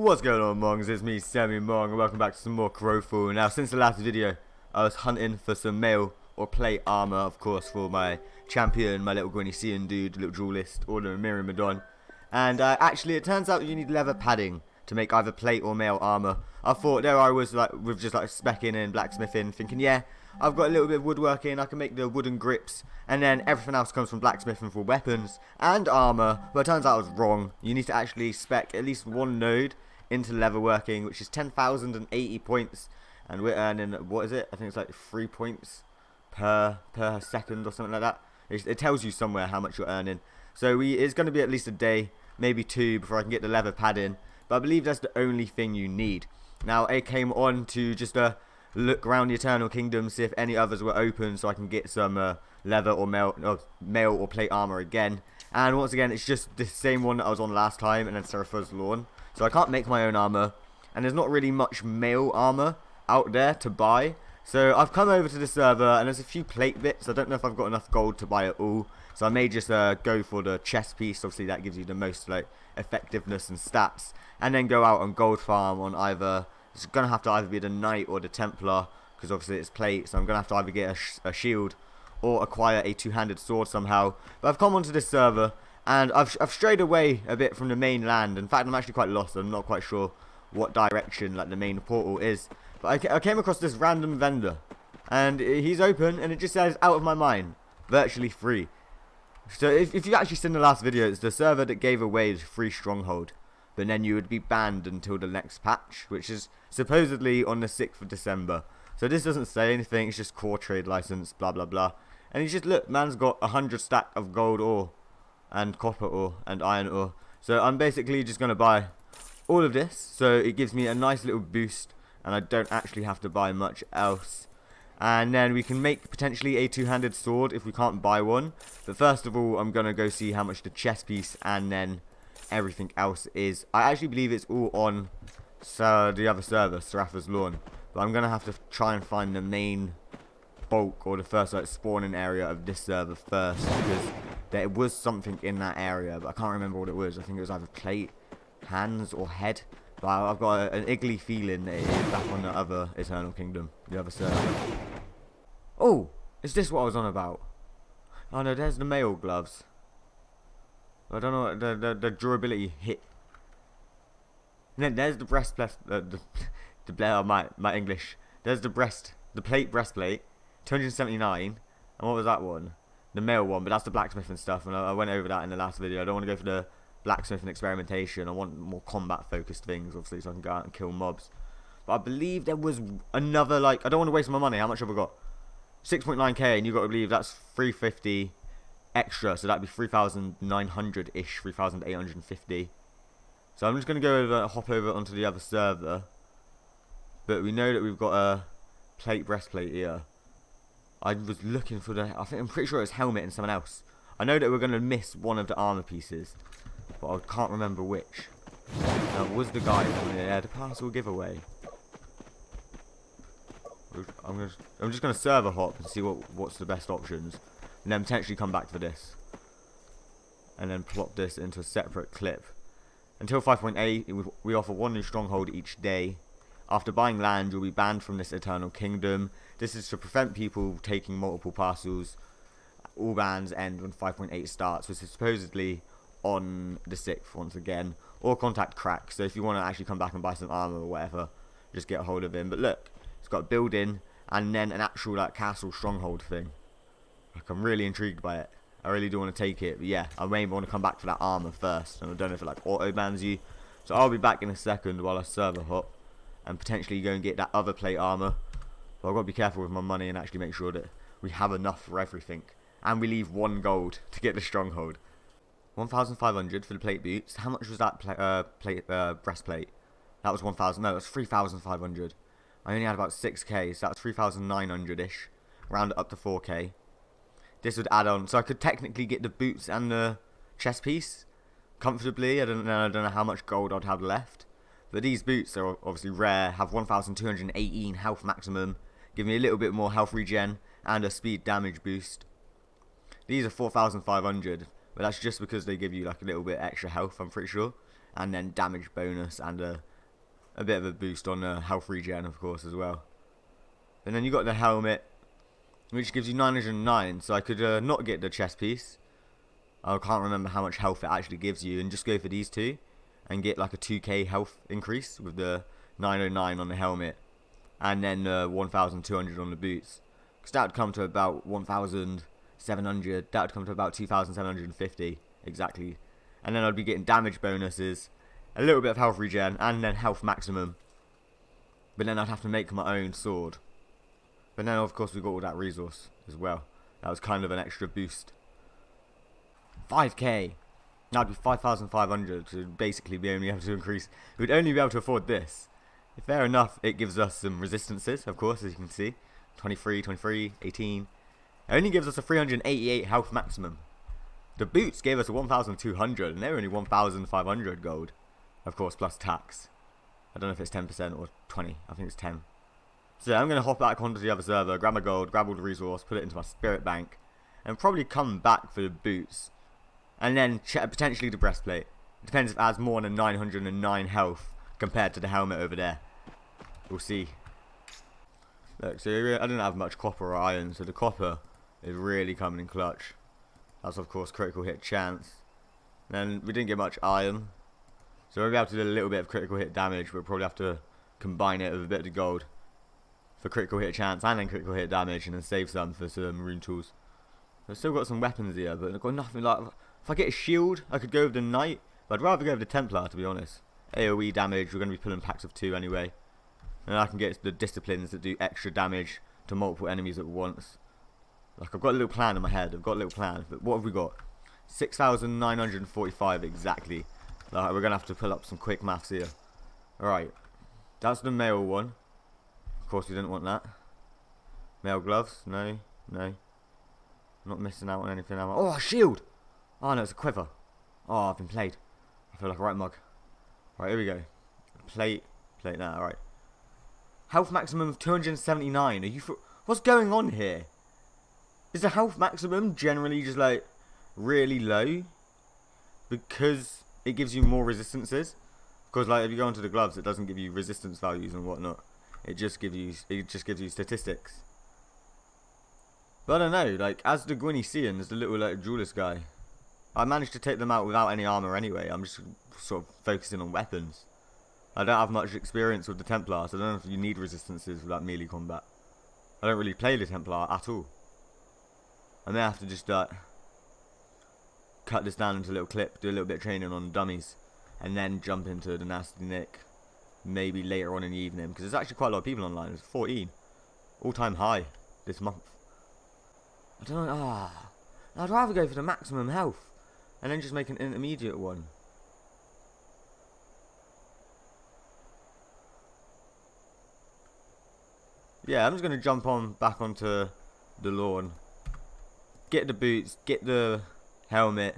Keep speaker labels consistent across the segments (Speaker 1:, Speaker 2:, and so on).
Speaker 1: What's going on, Mongs? It's me, Semi-Mong, and welcome back to some more Crowfall. Now, since the last video, I was hunting for some mail or plate armor, of course, for my champion, my little Guinea dude, little duelist, Order of Myrmidon. And actually, it turns out you need leather padding to make either plate or mail armor. I thought there I was, like, with just like specking and blacksmithing, thinking, yeah, I've got a little bit of woodworking, I can make the wooden grips, and then everything else comes from blacksmithing for weapons and armor. But it turns out I was wrong. You need to actually spec at least one node into leatherworking, which is 10,080 points, and we're earning, what is it? I think it's like 3 points per second or something like that. It tells you somewhere how much you're earning. So it's going to be at least a day, maybe two, before I can get the leather pad in. But I believe that's the only thing you need. Now, I came on to just look around the Eternal Kingdom, see if any others were open, so I can get some leather or mail or plate armor again. And once again, it's just the same one that I was on last time, and then Serapha's Lawn. So I can't make my own armor, and there's not really much mail armor out there to buy. So I've come over to the server, and there's a few plate bits. I don't know if I've got enough gold to buy it all, so I may just go for the chest piece. Obviously that gives you the most like effectiveness and stats, and then go out on gold farm on either, it's gonna have to either be the knight or the Templar, because obviously it's plate, so I'm gonna have to either get a shield or acquire a two-handed sword somehow. But I've come onto this server, and I've strayed away a bit from the main land. In fact, I'm actually quite lost. I'm not quite sure what direction like the main portal is. But I came across this random vendor, and he's open, and it just says out of my mind, virtually free. So if you actually seen the last video, it's the server that gave away the free stronghold, but then you would be banned until the next patch, which is supposedly on the 6th of December. So this doesn't say anything. It's just core trade license, blah blah blah. And he's just, look, man's got 100 stack of gold ore and copper ore and iron ore. So I'm basically just going to buy all of this, so it gives me a nice little boost, and I don't actually have to buy much else. And then we can make potentially a two-handed sword if we can't buy one. But first of all, I'm going to go see how much the chest piece and then everything else is. I actually believe it's all on the other server, Serapha's Lawn. But I'm going to have to try and find the main bulk, or the first like spawning area of this server first, because there was something in that area, but I can't remember what it was. I think it was either plate, hands, or head. But I've got an iggly feeling that it is back on the other Eternal Kingdom, the other server. Oh, is this what I was on about? Oh no, there's the mail gloves. I don't know what the durability hit. And then there's the breastplate. My English. There's the plate breastplate. 279, and what was that one? The mail one, but that's the blacksmithing stuff, and I went over that in the last video. I don't want to go for the blacksmithing experimentation. I want more combat focused things, obviously, so I can go out and kill mobs. But I believe there was another, like, I don't want to waste my money. How much have I got? 6.9k, and you've got to believe that's 350 extra, so that'd be 3,900-ish, 3,850. So I'm just going to go over, hop over onto the other server, but we know that we've got a plate breastplate here. I was looking for I'm pretty sure it was helmet and someone else. I know that we're going to miss one of the armor pieces, but I can't remember which. Was the guy on the parcel giveaway? I'm just going to server hop and see what's the best options, and then potentially come back for this, and then plop this into a separate clip. Until 5.8, we offer one new stronghold each day. After buying land, you'll be banned from this Eternal Kingdom. This is to prevent people taking multiple parcels. All bans end when 5.8 starts, which is supposedly on the 6th once again. Or contact Crack. So if you want to actually come back and buy some armor or whatever, just get a hold of him. But look, it's got a building and then an actual like castle stronghold thing. Like, I'm really intrigued by it. I really do want to take it. But yeah, I may want to come back for that armor first. And I don't know if it like auto bans you. So I'll be back in a second while I server hop and potentially go and get that other plate armor. But I've got to be careful with my money and actually make sure that we have enough for everything. And we leave 1 gold to get the stronghold. 1,500 for the plate boots. How much was that breastplate? That was 1,000. No, it was 3,500. I only had about 6k, so that was 3,900-ish. Round it up to 4k. This would add on. So I could technically get the boots and the chest piece comfortably. I don't know how much gold I'd have left. But these boots are obviously rare, have 1,218 health maximum, give me a little bit more health regen, and a speed damage boost. These are 4,500, but that's just because they give you like a little bit extra health, I'm pretty sure. And then damage bonus and a a bit of a boost on health regen, of course, as well. And then you got the helmet, which gives you 909. So I could not get the chest piece. I can't remember how much health it actually gives you, and just go for these two and get like a 2k health increase with the 909 on the helmet, and then 1200 on the boots, because that would come to about 1700. That would come to about 2750 exactly. And then I'd be getting damage bonuses, a little bit of health regen, and then health maximum. But then I'd have to make my own sword. But then of course we got all that resource as well. That was kind of an extra boost. 5k. That'd be 5,500 to basically be only able to increase. We'd only be able to afford this. Fair enough, it gives us some resistances, of course, as you can see. 23, 23, 18. It only gives us a 388 health maximum. The boots gave us a 1,200, and they were only 1,500 gold. Of course, plus tax. I don't know if it's 10% or 20. I think it's 10. So I'm going to hop back onto the other server, grab my gold, grab all the resource, put it into my spirit bank, and probably come back for the boots. And then potentially the breastplate. It depends if it has more than 909 health compared to the helmet over there. We'll see. Look, so I didn't have much copper or iron, so the copper is really coming in clutch. That's of course critical hit chance. Then we didn't get much iron, so we'll be able to do a little bit of critical hit damage. We'll probably have to combine it with a bit of the gold for critical hit chance and then critical hit damage, and then save some for some rune tools. I've still got some weapons here, but I've got nothing like. If I get a shield, I could go with the knight, but I'd rather go with the Templar, to be honest. AoE damage, we're going to be pulling packs of 2 anyway. And I can get the disciplines that do extra damage to multiple enemies at once. Like, I've got a little plan in my head, but what have we got? 6,945 exactly. Like, we're going to have to pull up some quick maths here. Alright, that's the male one. Of course we didn't want that. Male gloves, no. I'm not missing out on anything, am I? Oh, a shield! Oh no, it's a quiver. Oh, I've been played. I feel like a right mug. Right, here we go. Plate now, alright. Health maximum of 279. Are you what's going on here? Is the health maximum generally just like really low? Because it gives you more resistances? Because like if you go onto the gloves, it doesn't give you resistance values and whatnot. It just gives you statistics. But I don't know, like as the Gwynny Cian, as the little like duelist guy, I managed to take them out without any armor anyway. I'm just sort of focusing on weapons. I don't have much experience with the Templar, so I don't know if you need resistances for that melee combat. I don't really play the Templar at all. I may have to just cut this down into a little clip, do a little bit of training on dummies, and then jump into the Nasty Nick maybe later on in the evening, because there's actually quite a lot of people online. There's 14. All-time high this month. I don't know. I'd rather go for the maximum health and then just make an intermediate one. Yeah, I'm just going to jump back onto the lawn. Get the boots, get the helmet,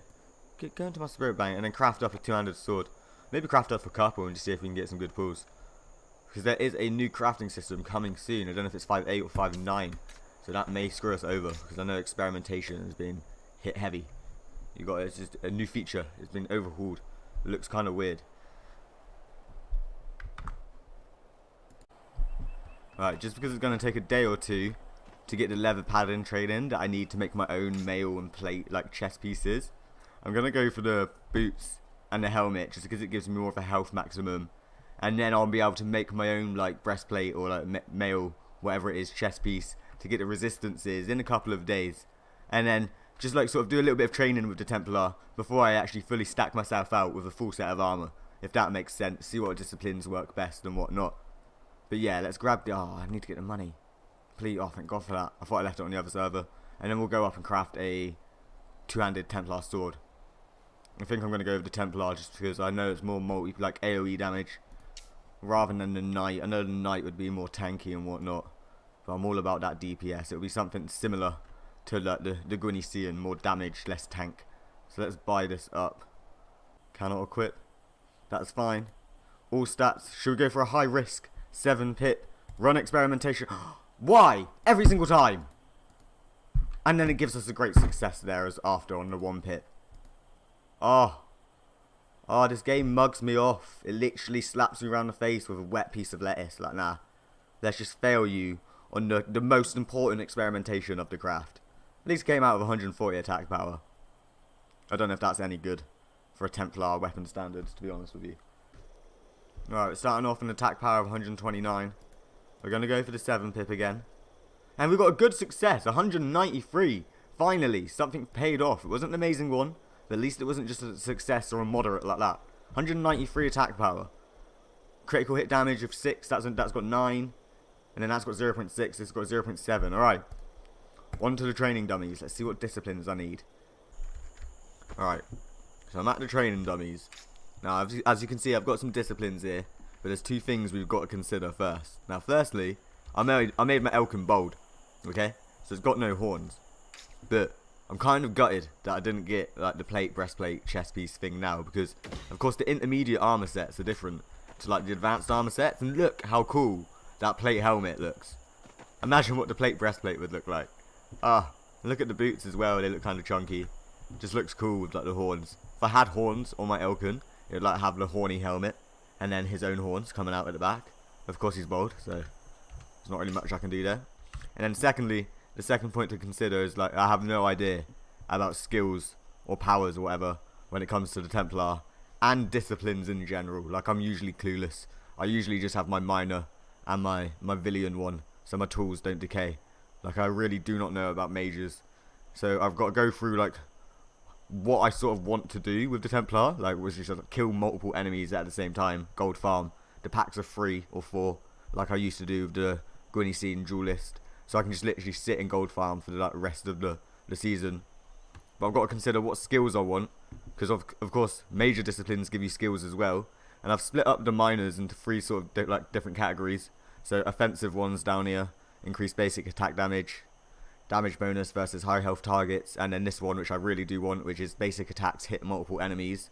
Speaker 1: go into my spirit bank, and then craft up a 2-handed sword. Maybe craft up a couple and just see if we can get some good pulls. Because there is a new crafting system coming soon. I don't know if it's 5.8 or 5.9. So that may screw us over, because I know experimentation has been hit heavy. It's just a new feature. It's been overhauled. It looks kind of weird. Alright, just because it's going to take a day or two to get the leather padding trade in that I need to make my own mail and plate, like chest pieces, I'm going to go for the boots and the helmet, just because it gives me more of a health maximum. And then I'll be able to make my own like breastplate or like mail, whatever it is, chest piece, to get the resistances in a couple of days. And then just like sort of do a little bit of training with the Templar before I actually fully stack myself out with a full set of armor, if that makes sense. See what disciplines work best and whatnot. But yeah, let's grab the... Oh, I need to get the money. Please, oh, thank God for that. I thought I left it on the other server. And then we'll go up and craft a 2-handed Templar sword. I think I'm going to go with the Templar just because I know it's more like AoE damage rather than the Knight. I know the Knight would be more tanky and whatnot, but I'm all about that DPS. It'll be something similar to like the Gwynny Cian, more damage, less tank. So let's buy this up. Cannot equip. That's fine. All stats. Should we go for a high risk 7 pit run experimentation? Why? Every single time. And then it gives us a great success there as after on the 1 pit. Oh, Oh, this game mugs me off. It literally slaps me around the face with a wet piece of lettuce. Like, nah. Let's just fail you on the most important experimentation of the craft. At least came out with 140 attack power. I don't know if that's any good for a Templar weapon standards, to be honest with you. Alright, starting off an attack power of 129. We're going to go for the 7 pip again. And we got a good success, 193. Finally, something paid off. It wasn't an amazing one, but at least it wasn't just a success or a moderate like that. 193 attack power. Critical hit damage of 6, that's got 9. And then that's got 0.6, it's got 0.7. Alright, on to the training dummies. Let's see what disciplines I need. Alright, so I'm at the training dummies. Now, as you can see, I've got some disciplines here, but there's 2 things we've got to consider first. Now, firstly, I made my Elkin bold, okay? So it's got no horns. But I'm kind of gutted that I didn't get like the plate, breastplate, chest piece thing now, because of course the intermediate armor sets are different to like the advanced armor sets. And look how cool that plate helmet looks. Imagine what the plate breastplate would look like. Look at the boots as well. They look kind of chunky. Just looks cool with like the horns. If I had horns on my Elkin, it would like have the horny helmet and then his own horns coming out at the back. Of course he's bald, so there's not really much I can do there. And then secondly, the second point to consider is like I have no idea about skills or powers or whatever when it comes to the Templar and disciplines in general. Like I'm usually clueless. I usually just have my minor and my Villian one, so my tools don't decay. Like I really do not know about mages. So I've got to go through like what I sort of want to do with the Templar, like was just like, kill multiple enemies at the same time, gold farm. The packs are 3 or 4, like I used to do with the Gwynny Scene Duelist. So I can just literally sit in gold farm for the like, rest of the season. But I've got to consider what skills I want, because of course major disciplines give you skills as well. And I've split up the minors into 3 sort of like different categories. So offensive ones down here, increase basic attack damage, damage bonus versus high health targets, and then this one which I really do want, which is basic attacks hit multiple enemies.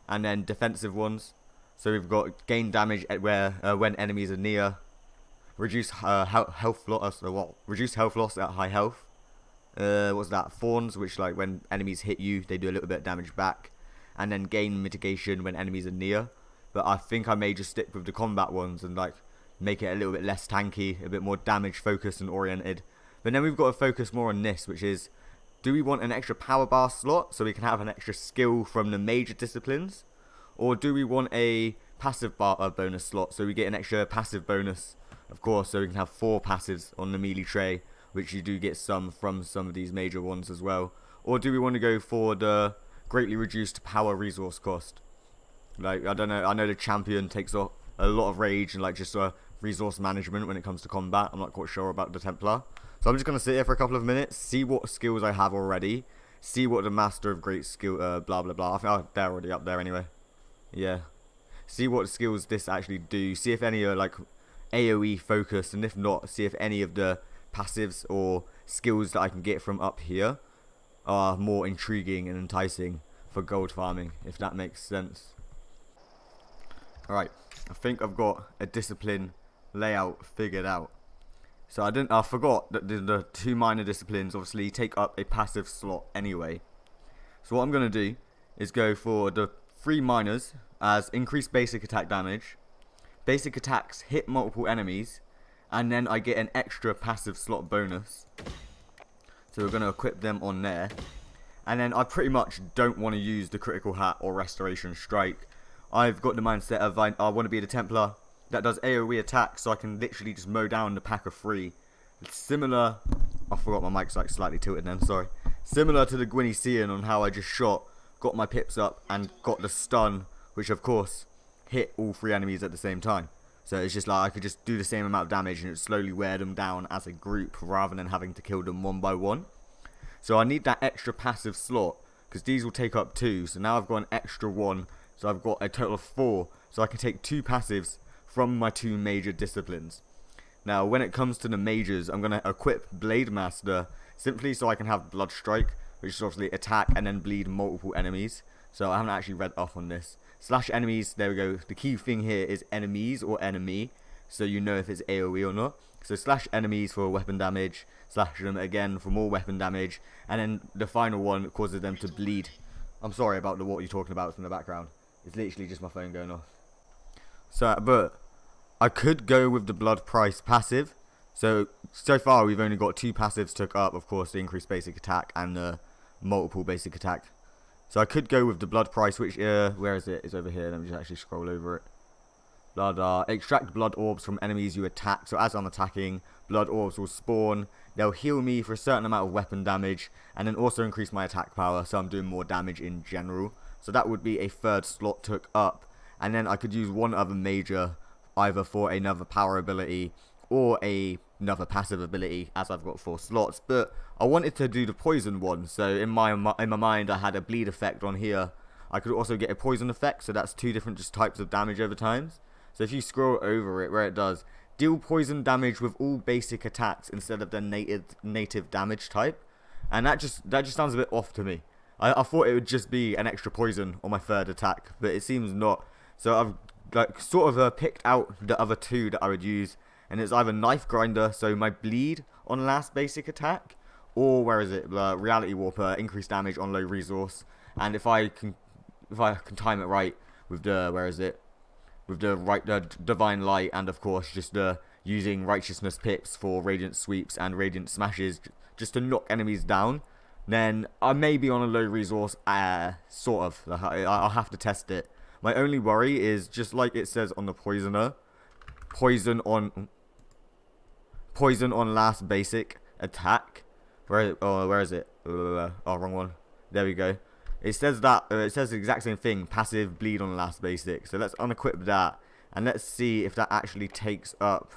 Speaker 1: And then defensive ones. So we've got gain damage at when enemies are near. Reduce health loss. Reduce health loss at high health. What's that? Thorns, which like when enemies hit you, they do a little bit of damage back. And then gain mitigation when enemies are near. But I think I may just stick with the combat ones and like make it a little bit less tanky, a bit more damage focused and oriented. But then we've got to focus more on this, which is, do we want an extra power bar slot so we can have an extra skill from the major disciplines, or do we want a passive bar bonus slot so we get an extra passive bonus? Of course, so we can have 4 passives on the melee tray, which you do get some from some of these major ones as well. Or do we want to go for the greatly reduced power resource cost? Like, I don't know, I know the champion takes a lot of rage and like just resource management when it comes to combat. I'm not quite sure about the Templar. So I'm just going to sit here for a couple of minutes, see what skills I have already, see what the Master of Great Skill, blah blah blah. I think they're already up there anyway. Yeah. See what skills this actually do, see if any are like AoE focused, and if not, see if any of the passives or skills that I can get from up here are more intriguing and enticing for gold farming, if that makes sense. Alright, I think I've got a discipline layout figured out. So I forgot that the 2 minor disciplines obviously take up a passive slot anyway. So what I'm going to do is go for the 3 minors as increased basic attack damage. Basic attacks hit multiple enemies, and then I get an extra passive slot bonus. So we're going to equip them on there. And then I pretty much don't want to use the critical hat or restoration strike. I've got the mindset of I want to be the Templar that does AoE attacks, so I can literally just mow down the pack of 3. It's similar, I forgot my mic's like slightly tilted then, sorry. Similar to the Gwynny Scene on how I just shot, got my pips up and got the stun, which of course hit all 3 enemies at the same time. So it's just like I could just do the same amount of damage and it would slowly wear them down as a group rather than having to kill them one by one. So I need that extra passive slot because these will take up 2. So now I've got an extra 1. So I've got a total of 4. So I can take 2 passives from my 2 major disciplines. Now when it comes to the majors, I'm going to equip Blade Master simply so I can have Blood Strike, which is obviously attack and then bleed multiple enemies. So I haven't actually read up on this. Slash enemies, there we go. The key thing here is enemies or enemy, so you know if it's AoE or not. So slash enemies for weapon damage, slash them again for more weapon damage, and then the final one causes them to bleed. I'm sorry about what you're talking about from the background. It's literally just my phone going off. So, but I could go with the blood price passive. So far we've only got 2 passives took up, of course, the increased basic attack and the multiple basic attack. So I could go with the blood price, which, where is it? It's over here. Let me just actually scroll over it. Extract blood orbs from enemies you attack. So as I'm attacking, blood orbs will spawn. They'll heal me for a certain amount of weapon damage, and then also increase my attack power, so I'm doing more damage in general. So that would be a 3rd slot took up. And then I could use one other major, either for another power ability or another passive ability, as I've got 4 slots. But I wanted to do the poison one, so in my mind I had a bleed effect on here. I could also get a poison effect, so that's 2 different just types of damage over times. So if you scroll over it, where it does deal poison damage with all basic attacks instead of the native damage type, and that just sounds a bit off to me. I thought it would just be an extra poison on my 3rd attack, but it seems not. So I've like sort of picked out the other 2 that I would use, and it's either knife grinder, so my bleed on last basic attack, or where is it? Reality warper, increased damage on low resource, and if I can time it right with the with the divine light, and of course just using righteousness pips for radiant sweeps and radiant smashes just to knock enemies down, then I may be on a low resource, sort of. I'll have to test it. My only worry is, just like it says on the poisoner, poison on last basic attack. Where is it? Oh, wrong one. There we go. It says that, it says the exact same thing, passive bleed on last basic. So let's unequip that, and let's see if that actually takes up.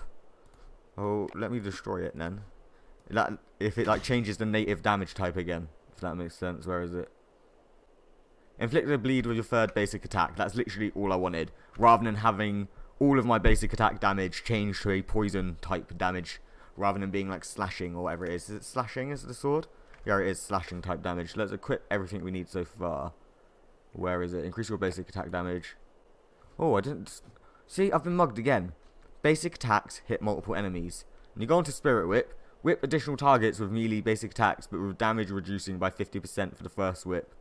Speaker 1: Oh, let me destroy it then. If it like changes the native damage type again, if that makes sense. Where is it? Inflict a bleed with your 3rd basic attack. That's literally all I wanted, rather than having all of my basic attack damage changed to a poison type damage, rather than being like slashing or whatever it is. Is it slashing? Is it the sword? Yeah, it is slashing type damage. Let's equip everything we need so far. Where is it? Increase your basic attack damage. Oh, I didn't... See, I've been mugged again. Basic attacks hit multiple enemies. And you go on to Spirit Whip. Whip additional targets with melee basic attacks, but with damage reducing by 50% for the 1st whip.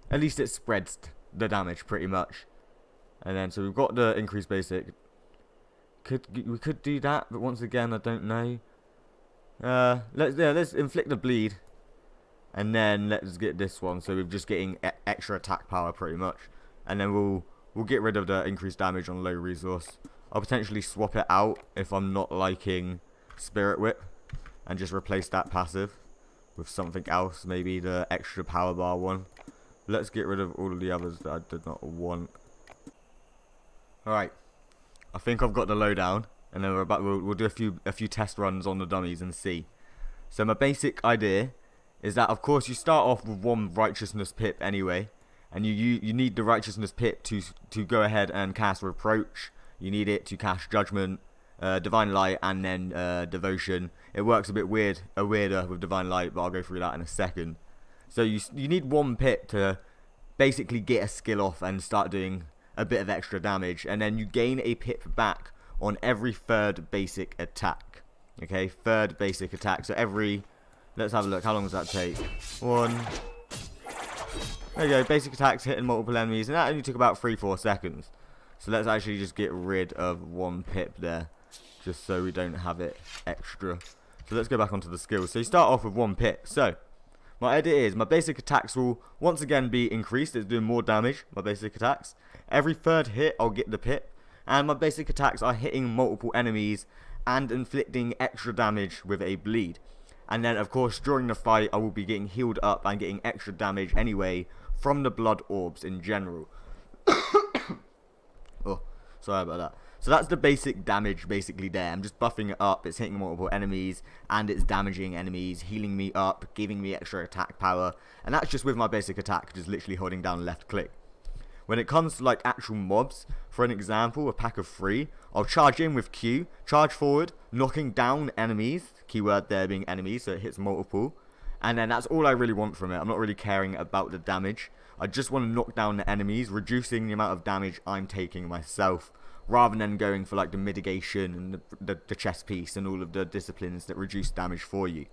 Speaker 1: At least it spreads the damage pretty much. And then, so we've got the increased basic. We could do that, but once again, I don't know. Let's inflict the bleed, and then let's get this one. So we're just getting extra attack power pretty much, and then we'll get rid of the increased damage on low resource. I'll potentially swap it out if I'm not liking Spirit Whip, and just replace that passive with something else, maybe the extra power bar one. Let's get rid of all of the others that I did not want. Alright, I think I've got the lowdown. And then we'll do a few test runs on the dummies and see. So my basic idea is that, of course, you start off with 1 righteousness pip anyway, and you need the righteousness pip to go ahead and cast reproach. You need it to cast judgment, divine light, and then devotion. It works a bit weirder with divine light, but I'll go through that in a second. So you need 1 pip to basically get a skill off and start doing a bit of extra damage, and then you gain a pip back on every 3rd basic attack. Okay, 3rd basic attack. So let's have a look. How long does that take? 1. There you go. Basic attacks hitting multiple enemies, and that only took about 3-4 seconds. So let's actually just get rid of 1 pip there, just so we don't have it extra. So let's go back onto the skills. So you start off with 1 pip. So my idea is my basic attacks will once again be increased. It's doing more damage. My basic attacks. Every 3rd hit, I'll get the pip. And my basic attacks are hitting multiple enemies and inflicting extra damage with a bleed. And then, of course, during the fight, I will be getting healed up and getting extra damage anyway from the blood orbs in general. Oh, sorry about that. So that's the basic damage basically there. I'm just buffing it up. It's hitting multiple enemies and it's damaging enemies, healing me up, giving me extra attack power. And that's just with my basic attack, just literally holding down left click. When it comes to like actual mobs, for an example, a pack of 3, I'll charge in with Q, charge forward, knocking down enemies, keyword there being enemies, so it hits multiple, and then that's all I really want from it. I'm not really caring about the damage. I just want to knock down the enemies, reducing the amount of damage I'm taking myself, rather than going for like the mitigation and the chest piece and all of the disciplines that reduce damage for you.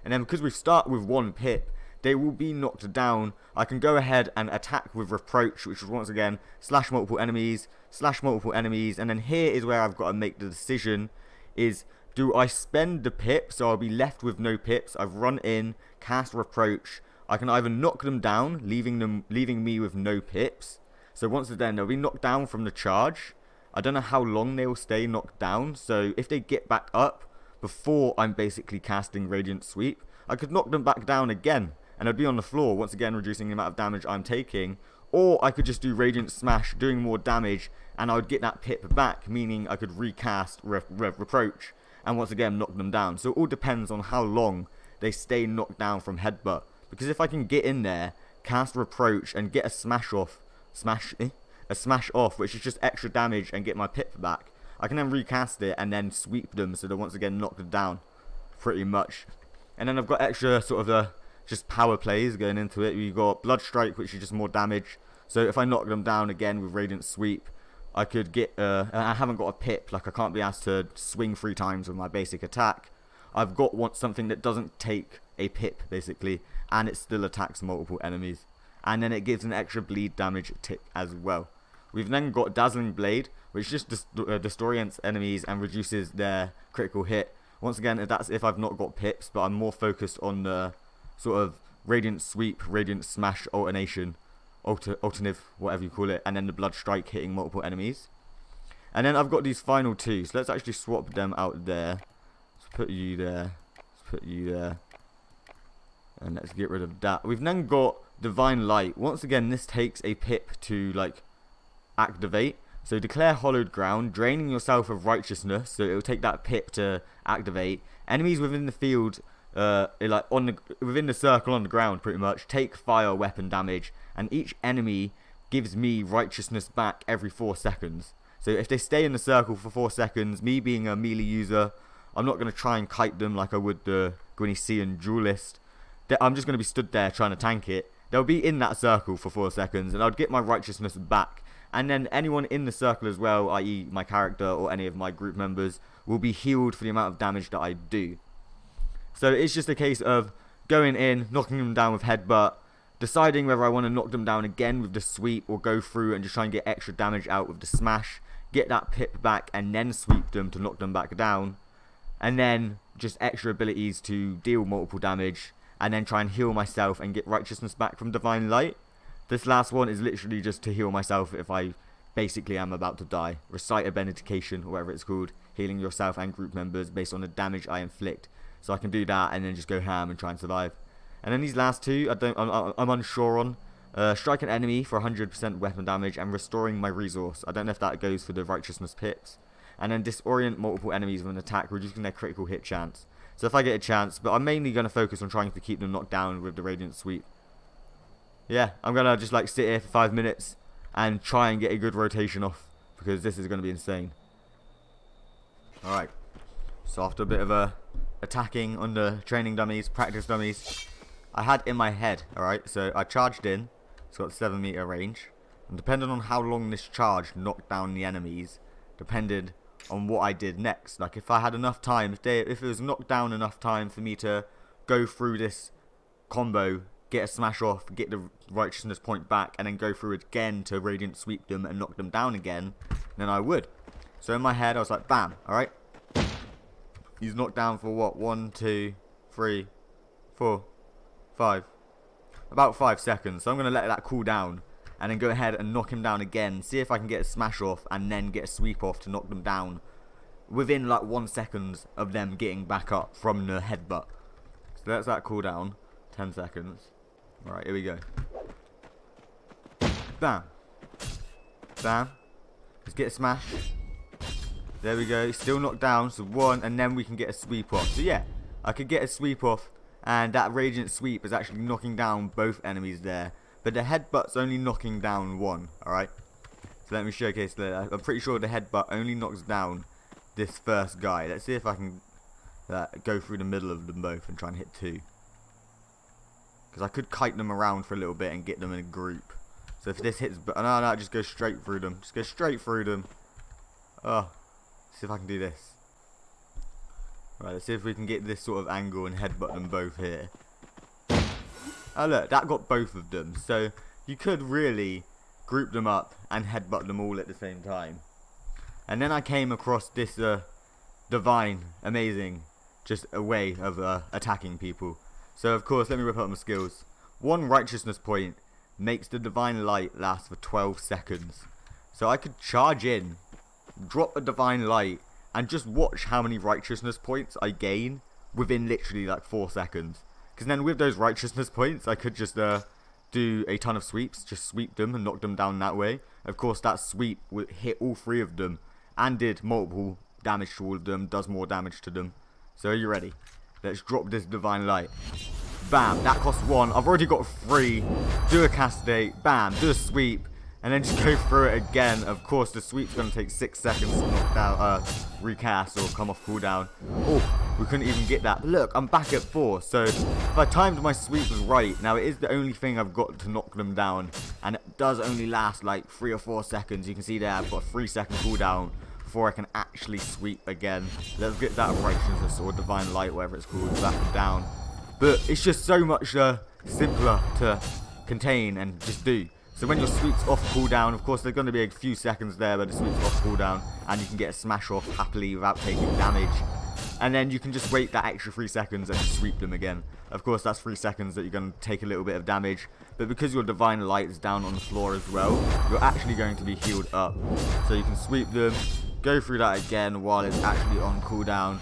Speaker 1: And then because we start with 1 pip, they will be knocked down. I can go ahead and attack with Reproach, which is once again slash multiple enemies, and then here is where I've got to make the decision, is do I spend the pips, so I'll be left with no pips. I've run in, cast Reproach. I can either knock them down, leaving me with no pips. So once again, they'll be knocked down from the charge. I don't know how long they will stay knocked down, so if they get back up before I'm basically casting Radiant Sweep, I could knock them back down again, and I'd be on the floor, once again reducing the amount of damage I'm taking. Or I could just do Radiant Smash, doing more damage, and I would get that pip back, meaning I could recast Reproach, and once again knock them down. So it all depends on how long they stay knocked down from Headbutt. Because if I can get in there, cast Reproach, and get a smash off, which is just extra damage, and get my pip back, I can then recast it and then sweep them, so they're once again knocked down, pretty much. And then I've got extra sort of just power plays going into it. We've got Blood Strike, which is just more damage. So if I knock them down again with Radiant Sweep, I could get, I haven't got a pip, like I can't be asked to swing 3 times with my basic attack. I've got something that doesn't take a pip, basically, and it still attacks multiple enemies. And then it gives an extra bleed damage tick as well. We've then got Dazzling Blade, which just disorients enemies and reduces their critical hit. Once again, that's if I've not got pips, but I'm more focused on the sort of Radiant Sweep, Radiant Smash alternation, alternative, whatever you call it, and then the Blood Strike hitting multiple enemies. And then I've got these final 2, so let's actually swap them out there. Let's put you there, let's put you there, and let's get rid of that. We've then got Divine Light. Once again, this takes a pip to like activate. So declare Hollowed Ground, draining yourself of righteousness, so it will take that pip to activate. Enemies within the field, within the circle on the ground, pretty much, take fire weapon damage, and each enemy gives me righteousness back every 4 seconds. So if they stay in the circle for 4 seconds, me being a melee user, I'm not going to try and kite them like I would the Guinea-Sean Duelist. I'm just going to be stood there trying to tank it. They'll be in that circle for 4 seconds, and I'd get my righteousness back. And then anyone in the circle as well, i.e. my character or any of my group members, will be healed for the amount of damage that I do. So it's just a case of going in, knocking them down with Headbutt, deciding whether I want to knock them down again with the sweep or go through and just try and get extra damage out with the smash, get that pip back and then sweep them to knock them back down, and then just extra abilities to deal multiple damage, and then try and heal myself and get righteousness back from Divine Light. This last one is literally just to heal myself if I basically am about to die. Recite a benediction, or whatever it's called, healing yourself and group members based on the damage I inflict. So I can do that and then just go ham and try and survive. And then these last 2, I'm unsure on. Strike an enemy for 100% weapon damage and restoring my resource. I don't know if that goes for the righteousness pips. And then disorient multiple enemies with an attack, reducing their critical hit chance. So if I get a chance, but I'm mainly going to focus on trying to keep them knocked down with the Radiant Sweep. Yeah, I'm going to just like sit here for 5 minutes and try and get a good rotation off, because this is going to be insane. Alright, so after a bit of attacking on the training dummies, practice dummies, I had in my head, alright, so I charged in, it's got 7 meter range, and depending on how long this charge knocked down the enemies, depended on what I did next. Like if I had enough time, if it was knocked down enough time for me to go through this combo, get a smash off, get the righteousness point back, and then go through it again to Radiant Sweep them and knock them down again, then I would. So in my head I was like, bam, alright. He's knocked down for what? 1, 2, 3, 4, 5. About 5 seconds. So I'm going to let that cool down and then go ahead and knock him down again. See if I can get a smash off and then get a sweep off to knock them down within like 1 second of them getting back up from the headbutt. So let's that cool down. 10 seconds. Alright, here we go. Bam. Bam. Let's get a smash. There we go. Still knocked down. So 1, and then we can get a sweep off. So yeah, I could get a sweep off, and that Radiant Sweep is actually knocking down both enemies there. But the headbutt's only knocking down 1. Alright. So let me showcase that. I'm pretty sure the headbutt only knocks down this first guy. Let's see if I can go through the middle of them both and try and hit 2. Because I could kite them around for a little bit and get them in a group. So if this hits... No, just go straight through them. Just go straight through them. Oh. See if I can do this. Right, let's see if we can get this sort of angle and headbutt them both here. Oh look, that got both of them. So you could really group them up and headbutt them all at the same time. And then I came across this divine, amazing, just a way of attacking people. So of course, let me whip up my skills. 1 righteousness point makes the divine light last for 12 seconds. So I could charge in, drop a divine light, and just watch how many righteousness points I gain within literally like 4 seconds. Because then with those righteousness points, I could just do a ton of sweeps, just sweep them and knock them down that way. Of course, that sweep would hit all 3 of them and did multiple damage to all of them, does more damage to them. So are you ready? Let's drop this divine light. Bam, that costs 1. I've already got 3. Do a castate, bam, do a sweep, and then just go through it again. Of course, the sweep's going to take 6 seconds to knock down, recast or come off cooldown. Oh, we couldn't even get that. But look, I'm back at 4. So if I timed my sweep was right, now it is the only thing I've got to knock them down. And it does only last like 3 or 4 seconds. You can see there I've got a 3-second cooldown before I can actually sweep again. Let's get that righteousness or divine light, whatever it's called, back down. But it's just so much simpler to contain and just do. So when your sweep's off cooldown, of course there's going to be a few seconds there where the sweep's off cooldown and you can get a smash off happily without taking damage. And then you can just wait that extra 3 seconds and sweep them again. Of course that's 3 seconds that you're going to take a little bit of damage. But because your divine light is down on the floor as well, you're actually going to be healed up. So you can sweep them, go through that again while it's actually on cooldown,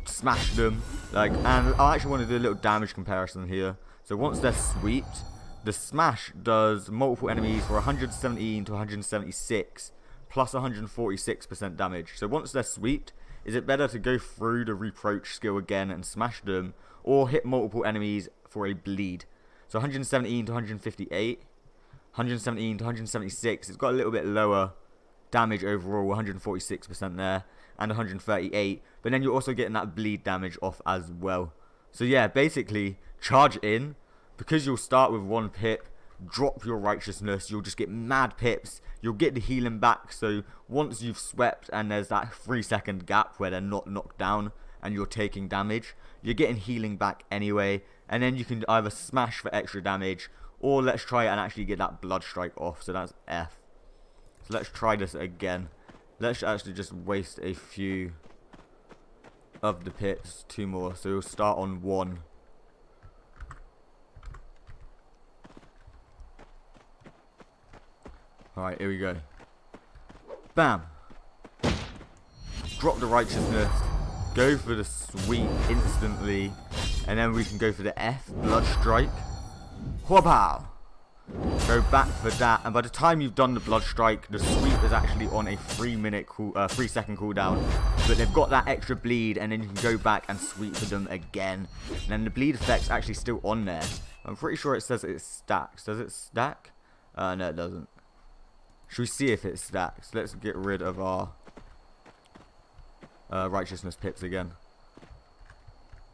Speaker 1: smash them. And I actually want to do a little damage comparison here. So once they're sweeped, the smash does multiple enemies for 117 to 176 plus 146% damage. So once they're sweeped, is it better to go through the reproach skill again and smash them, or hit multiple enemies for a bleed? So 117 to 158, 117 to 176, it's got a little bit lower damage overall, 146% there, and 138, but then you're also getting that bleed damage off as well. So yeah, basically, charge in, because you'll start with 1 pip, drop your righteousness, you'll just get mad pips, you'll get the healing back. So once you've swept and there's that 3-second gap where they're not knocked down and you're taking damage, you're getting healing back anyway, and then you can either smash for extra damage, or let's try and actually get that blood strike off. So that's F. So let's try this again. Let's actually just waste a few of the pips, 2 more. So we'll start on 1. Alright, here we go. Bam! Drop the righteousness. Go for the sweep instantly. And then we can go for the F, blood strike. Whoa-pow! Go back for that, and by the time you've done the blood strike, the sweep is actually on a 3-second cooldown. But they've got that extra bleed, and then you can go back and sweep for them again. And then the bleed effect's actually still on there. I'm pretty sure it says it stacks. Does it stack? No, it doesn't. Should we see if it stacks? Let's get rid of our righteousness pips again.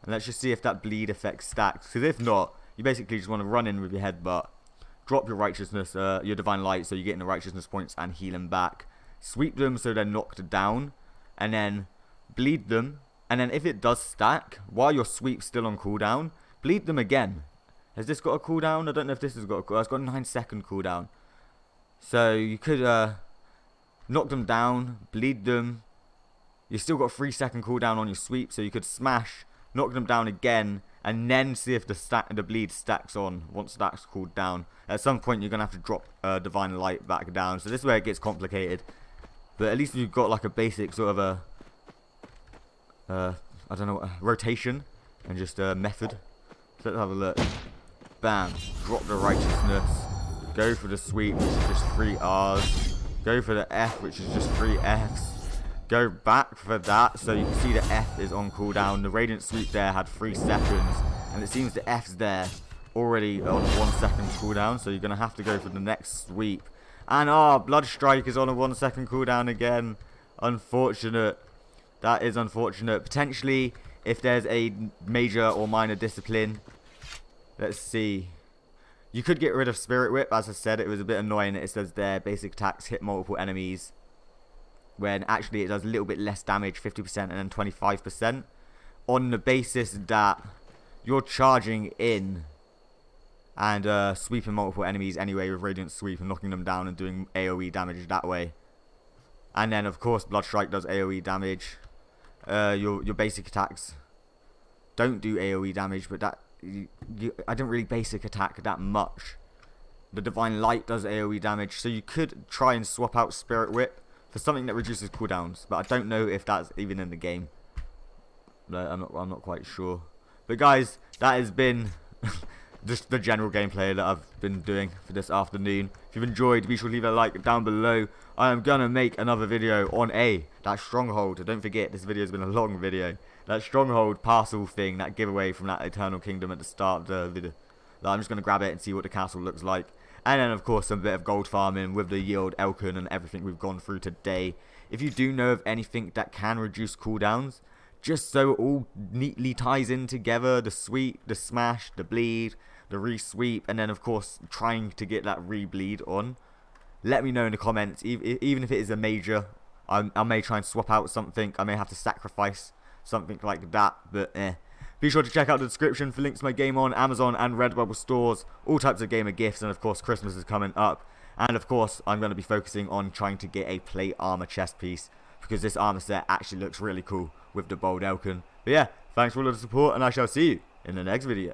Speaker 1: And let's just see if that bleed effect stacks. Because if not, you basically just want to run in with your headbutt. Drop your righteousness, your divine light, so you're getting the righteousness points and heal them back. Sweep them so they're knocked down, and then bleed them. And then if it does stack, while your sweep's still on cooldown, bleed them again. Has this got a cooldown? I don't know if this has got a cooldown. It's got a 9-second cooldown. So you could knock them down, bleed them. You still got a 3-second cooldown on your sweep, so you could smash, knock them down again, and then see if the bleed stacks on once that's cooled down. At some point you're going to have to drop divine light back down, so this is where it gets complicated. But at least you've got like a basic sort of I don't know, rotation and just a method. So let's have a look. Bam, drop the righteousness, go for the sweep, which is just 3 R's, go for the F, which is just 3 F's. Go back for that, so you can see the F is on cooldown. The radiant sweep there had 3 seconds, and it seems the F's there already on a 1-second cooldown, so you're going to have to go for the next sweep. And blood strike is on a 1-second cooldown again. Unfortunate. That is unfortunate. Potentially, if there's a major or minor discipline, let's see. You could get rid of Spirit Whip. As I said, it was a bit annoying. It says there, basic attacks hit multiple enemies, when actually it does a little bit less damage, 50% and then 25%, on the basis that you're charging in and sweeping multiple enemies anyway with Radiant Sweep and knocking them down and doing AoE damage that way. And then of course Blood Strike does AoE damage. Your basic attacks don't do AoE damage, but that I didn't really basic attack that much. The Divine Light does AoE damage, so you could try and swap out Spirit Whip for something that reduces cooldowns, but I don't know if that's even in the game. I'm not quite sure. But guys, that has been just the general gameplay that I've been doing for this afternoon. If you've enjoyed, be sure to leave a like down below. I am gonna make another video on that stronghold. Don't forget, this video has been a long video. That stronghold parcel thing, that giveaway from that Eternal Kingdom at the start of the video. I'm just gonna grab it and see what the castle looks like. And then of course some bit of gold farming with the Yield Elkin and everything we've gone through today. If you do know of anything that can reduce cooldowns, just so it all neatly ties in together, the sweep, the smash, the bleed, the re-sweep, and then of course trying to get that re-bleed on, let me know in the comments. Even if it is a major, I may try and swap out something. I may have to sacrifice something like that, but Be sure to check out the description for links to my Game On, Amazon and Redbubble stores, all types of gamer gifts, and of course Christmas is coming up. And of course I'm going to be focusing on trying to get a plate armor chest piece, because this armor set actually looks really cool with the bold Elkin. But yeah, thanks for all of the support, and I shall see you in the next video.